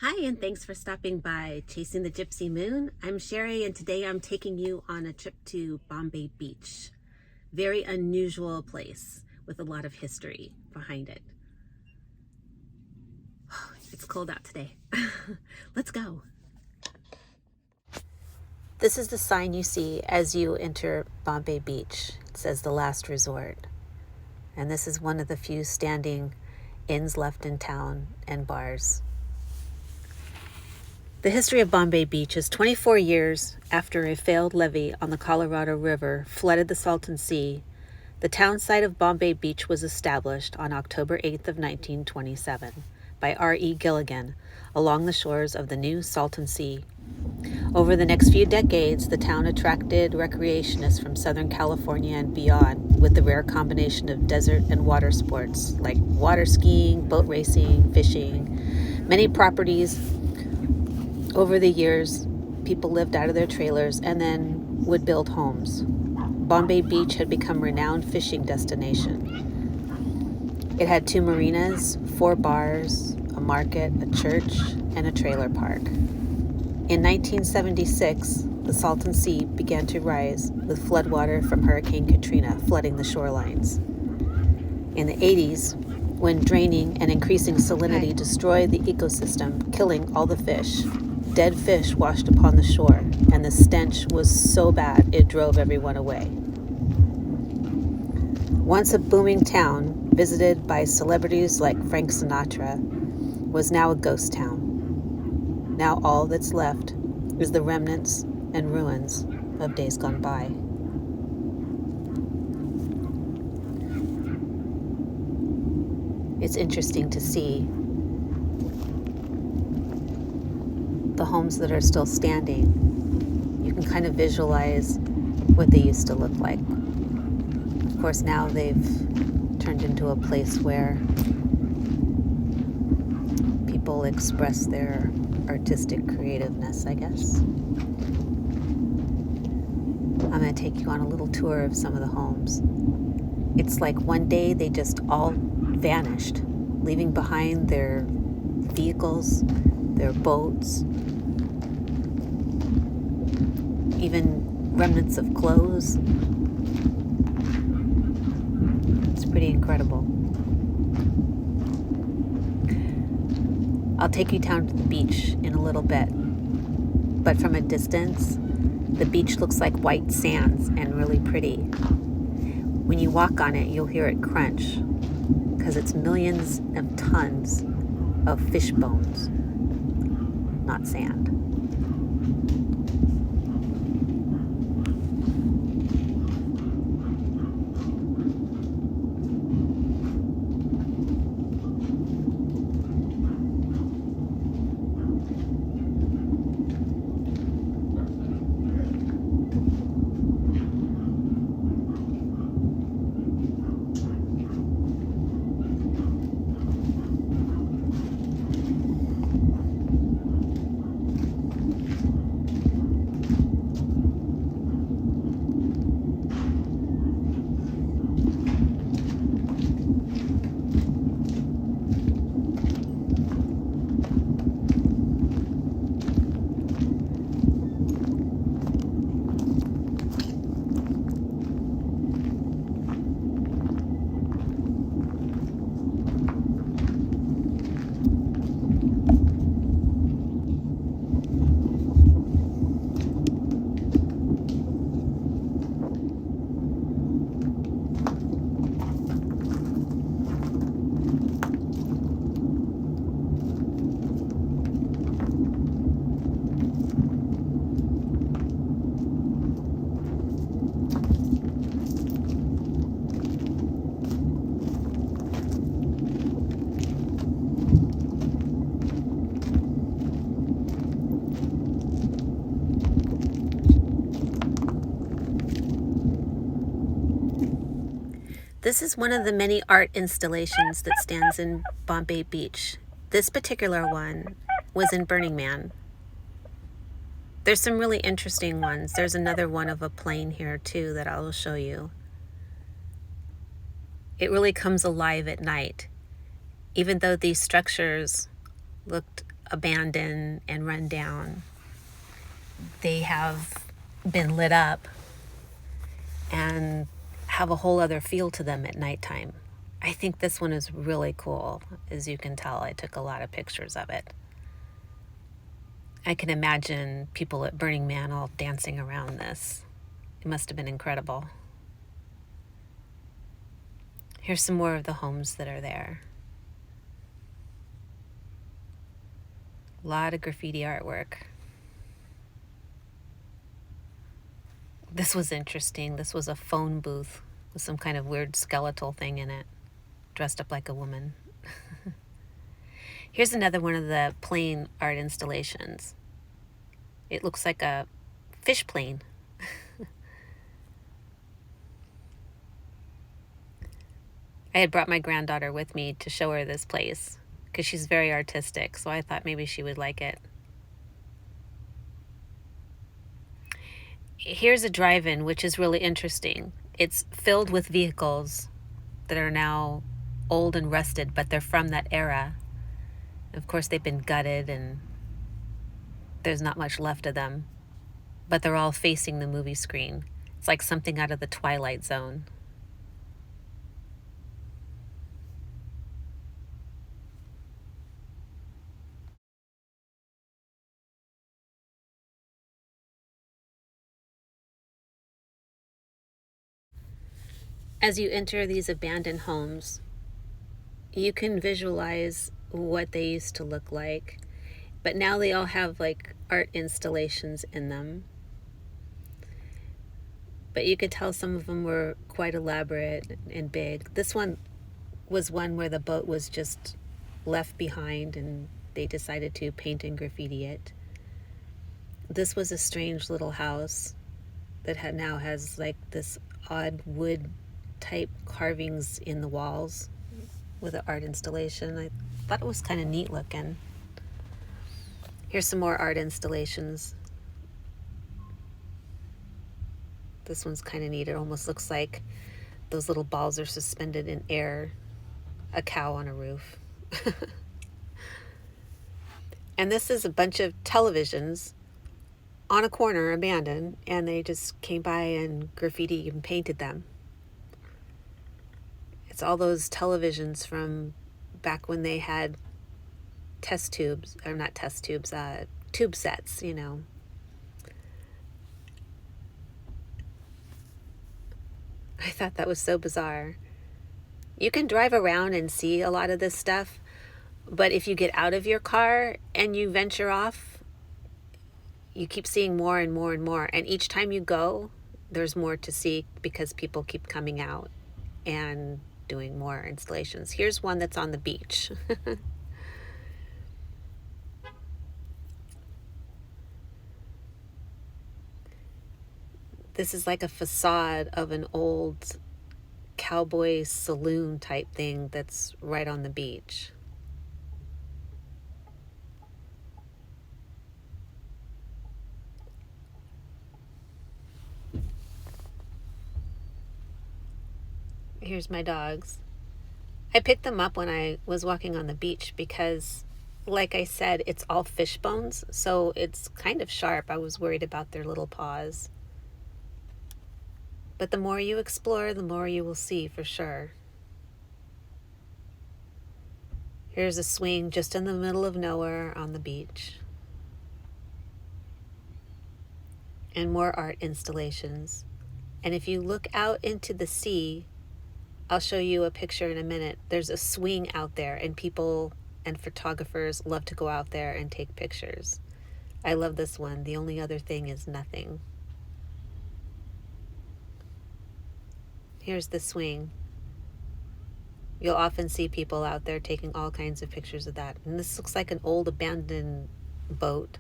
Hi, and thanks for stopping by Chasing the Gypsy Moon. I'm Sherry, and today I'm taking you on a trip to Bombay Beach. Very unusual place with a lot of history behind it. It's cold out today. Let's go. This is the sign you see as you enter Bombay Beach. It says the last resort. And this is one of the few standing inns left in town and bars. The history of Bombay Beach is 24 years after a failed levee on the Colorado River flooded the Salton Sea. The town site of Bombay Beach was established on October 8th of 1927 by R.E. Gilligan along the shores of the new Salton Sea. Over the next few decades, the town attracted recreationists from Southern California and beyond with the rare combination of desert and water sports like water skiing, boat racing, fishing. Many properties over the years, people lived out of their trailers and then would build homes. Bombay Beach had become a renowned fishing destination. It had 2 marinas, 4 bars, a market, a church, and a trailer park. In 1976, the Salton Sea began to rise with floodwater from Hurricane Katrina flooding the shorelines. In the 80s, when draining and increasing salinity destroyed the ecosystem, killing all the fish, dead fish washed upon the shore, and the stench was so bad it drove everyone away. Once a booming town, visited by celebrities like Frank Sinatra, was now a ghost town. Now all that's left is the remnants and ruins of days gone by. It's interesting to see the homes that are still standing. You can kind of visualize what they used to look like. Of course, now they've turned into a place where people express their artistic creativeness, I guess. I'm going to take you on a little tour of some of the homes. It's like one day they just all vanished, leaving behind their vehicles, their boats, even remnants of clothes. It's pretty incredible. I'll take you down to the beach in a little bit, but from a distance, the beach looks like white sands and really pretty. When you walk on it, you'll hear it crunch, because it's millions of tons of fish bones, not sand. This is one of the many art installations that stands in Bombay Beach. This particular one was in Burning Man. There's some really interesting ones. There's another one of a plane here too that I will show you. It really comes alive at night. Even though these structures looked abandoned and run down, they have been lit up and have a whole other feel to them at nighttime. I think this one is really cool. As you can tell, I took a lot of pictures of it. I can imagine people at Burning Man all dancing around this. It must have been incredible. Here's some more of the homes that are there. A lot of graffiti artwork. This was interesting. This was a phone booth with some kind of weird skeletal thing in it, dressed up like a woman. Here's another one of the plane art installations. It looks like a fish plane. I had brought my granddaughter with me to show her this place because she's very artistic, so I thought maybe she would like it. Here's a drive-in, which is really interesting. It's filled with vehicles that are now old and rusted, but they're from that era. Of course, they've been gutted and there's not much left of them, but they're all facing the movie screen. It's like something out of the Twilight Zone. As you enter these abandoned homes, you can visualize what they used to look like, but now they all have like art installations in them. But you could tell some of them were quite elaborate and big. This one was one where the boat was just left behind and they decided to paint and graffiti it. This was a strange little house that now has like this odd wood type carvings in the walls with an art installation. I thought it was kind of neat looking. Here's some more art installations. This one's kind of neat. It almost looks like those little balls are suspended in air. A cow on a roof. And this is a bunch of televisions on a corner, abandoned, and they just came by and graffiti and painted them. It's all those televisions from back when they had test tubes, or not test tubes, tube sets, you know. I thought that was so bizarre. You can drive around and see a lot of this stuff, but if you get out of your car and you venture off, you keep seeing more and more and more. And each time you go, there's more to see because people keep coming out and doing more installations. Here's one that's on the beach. This is like a facade of an old cowboy saloon type thing that's right on the beach. Here's my dogs. I picked them up when I was walking on the beach because, like I said, it's all fish bones, so it's kind of sharp. I was worried about their little paws. But the more you explore, the more you will see for sure. Here's a swing just in the middle of nowhere on the beach. And more art installations. And if you look out into the sea, I'll show you a picture in a minute. There's a swing out there, and people and photographers love to go out there and take pictures. I love this one. The only other thing is nothing. Here's the swing. You'll often see people out there taking all kinds of pictures of that. And this looks like an old abandoned boat.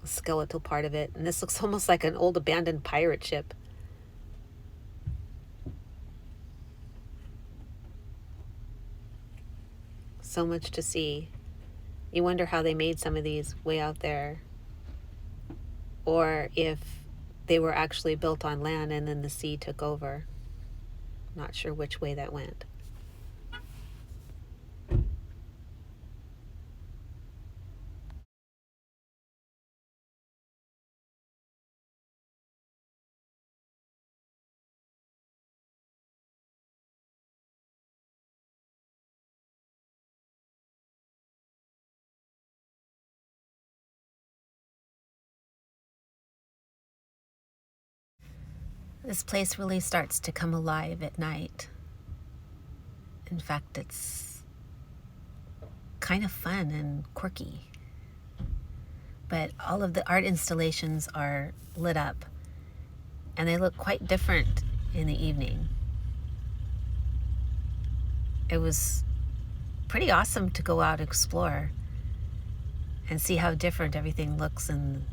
A skeletal part of it. And this looks almost like an old abandoned pirate ship. So much to see. You wonder how they made some of these way out there. Or if they were actually built on land and then the sea took over. Not sure which way that went. This place really starts to come alive at night. In fact, it's kind of fun and quirky. But all of the art installations are lit up, and they look quite different in the evening. It was pretty awesome to go out and explore and see how different everything looks in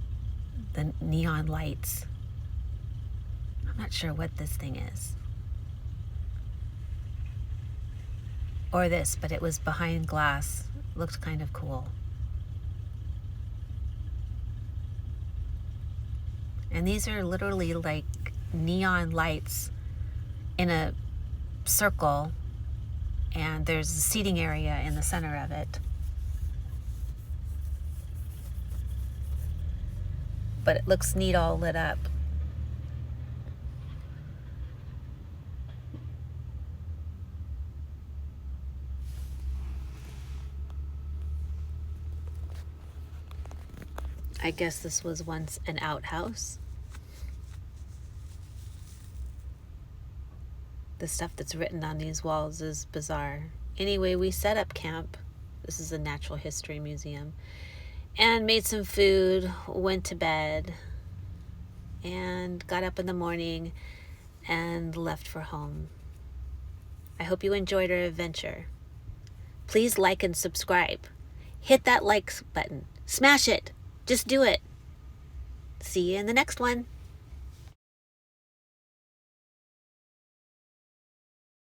the neon lights. I'm not sure what this thing is. Or this, but it was behind glass. It looked kind of cool. And these are literally like neon lights in a circle, and there's a seating area in the center of it. But it looks neat all lit up. I guess this was once an outhouse. The stuff that's written on these walls is bizarre. Anyway, we set up camp. This is a natural history museum. And made some food, went to bed, and got up in the morning and left for home. I hope you enjoyed our adventure. Please like and subscribe. Hit that like button. Smash it. Just do it. See you in the next one.